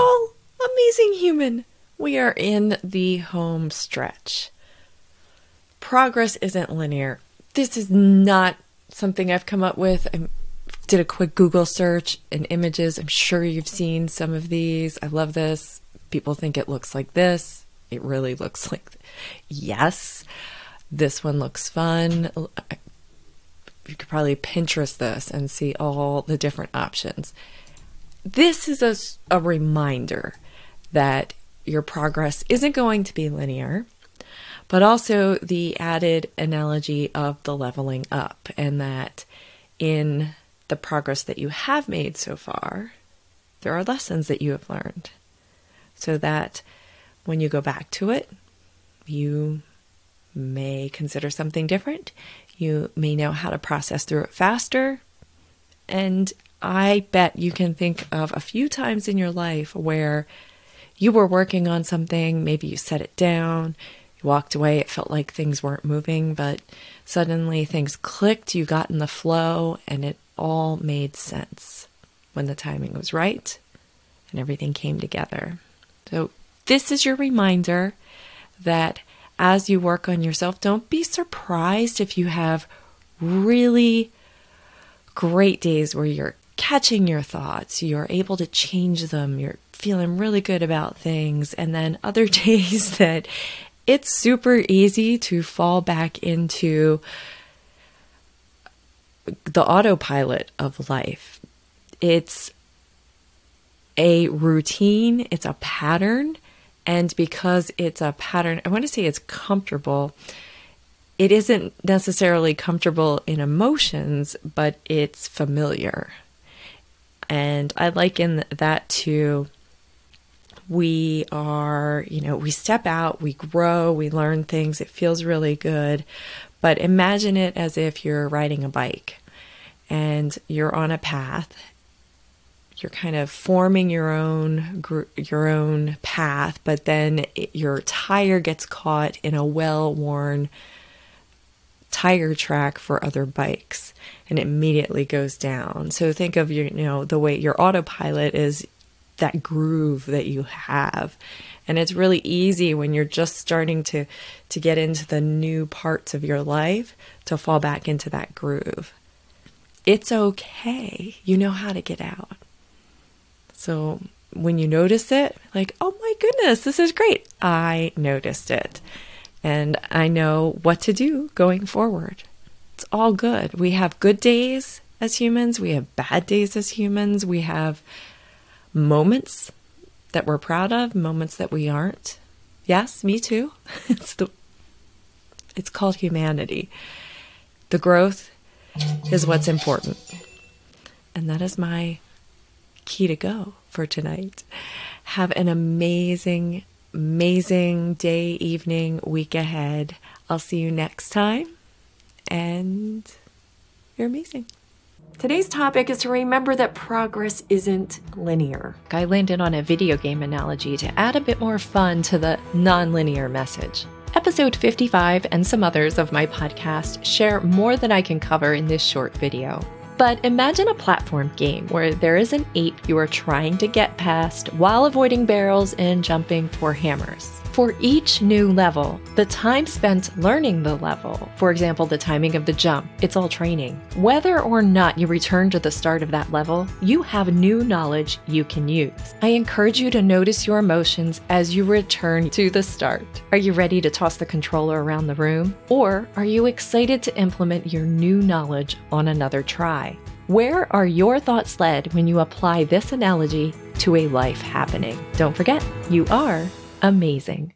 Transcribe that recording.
all, amazing human. We are in the home stretch. Progress isn't linear. This is not something I've come up with. I did a quick Google search and images. I'm sure you've seen some of these. I love this. People think it looks like this. It really looks like, yes, this one looks fun. You could probably Pinterest this and see all the different options. This is a reminder that your progress isn't going to be linear, but also the added analogy of the leveling up, and that in the progress that you have made so far, there are lessons that you have learned, so that when you go back to it, you may consider something different. You may know how to process through it faster. And I bet you can think of a few times in your life where you were working on something, maybe you set it down, you walked away, it felt like things weren't moving, but suddenly things clicked, you got in the flow, and it all made sense when the timing was right and everything came together. So this is your reminder that as you work on yourself, don't be surprised if you have really great days where you're catching your thoughts, you're able to change them, you're feeling really good about things, and then other days that it's super easy to fall back into the autopilot of life. It's a routine, it's a pattern. And because it's a pattern, I want to say it's comfortable. It isn't necessarily comfortable in emotions, but it's familiar. And I liken that to we step out, we grow, we learn things. It feels really good. But imagine it as if you're riding a bike and you're on a path. You're kind of forming your own path, but then your tire gets caught in a well-worn tire track for other bikes, and it immediately goes down. So think of the way your autopilot is that groove that you have, and it's really easy when you're just starting to get into the new parts of your life to fall back into that groove. It's okay. You know how to get out. So when you notice it, like, oh my goodness, this is great. I noticed it. And I know what to do going forward. It's all good. We have good days as humans. We have bad days as humans. We have moments that we're proud of, moments that we aren't. Yes, me too. It's called humanity. The growth is what's important. And that is my key to go for tonight. Have an amazing, amazing day, evening, week ahead. I'll see you next time, and you're amazing. Today's topic is to remember that progress isn't linear. I landed on a video game analogy to add a bit more fun to the non-linear message. Episode 55 and some others of my podcast share more than I can cover in this short video. But imagine a platform game where there is an ape you are trying to get past while avoiding barrels and jumping for hammers. For each new level, the time spent learning the level, for example, the timing of the jump, it's all training. Whether or not you return to the start of that level, you have new knowledge you can use. I encourage you to notice your emotions as you return to the start. Are you ready to toss the controller around the room? Or are you excited to implement your new knowledge on another try? Where are your thoughts led when you apply this analogy to a life happening? Don't forget, you are amazing.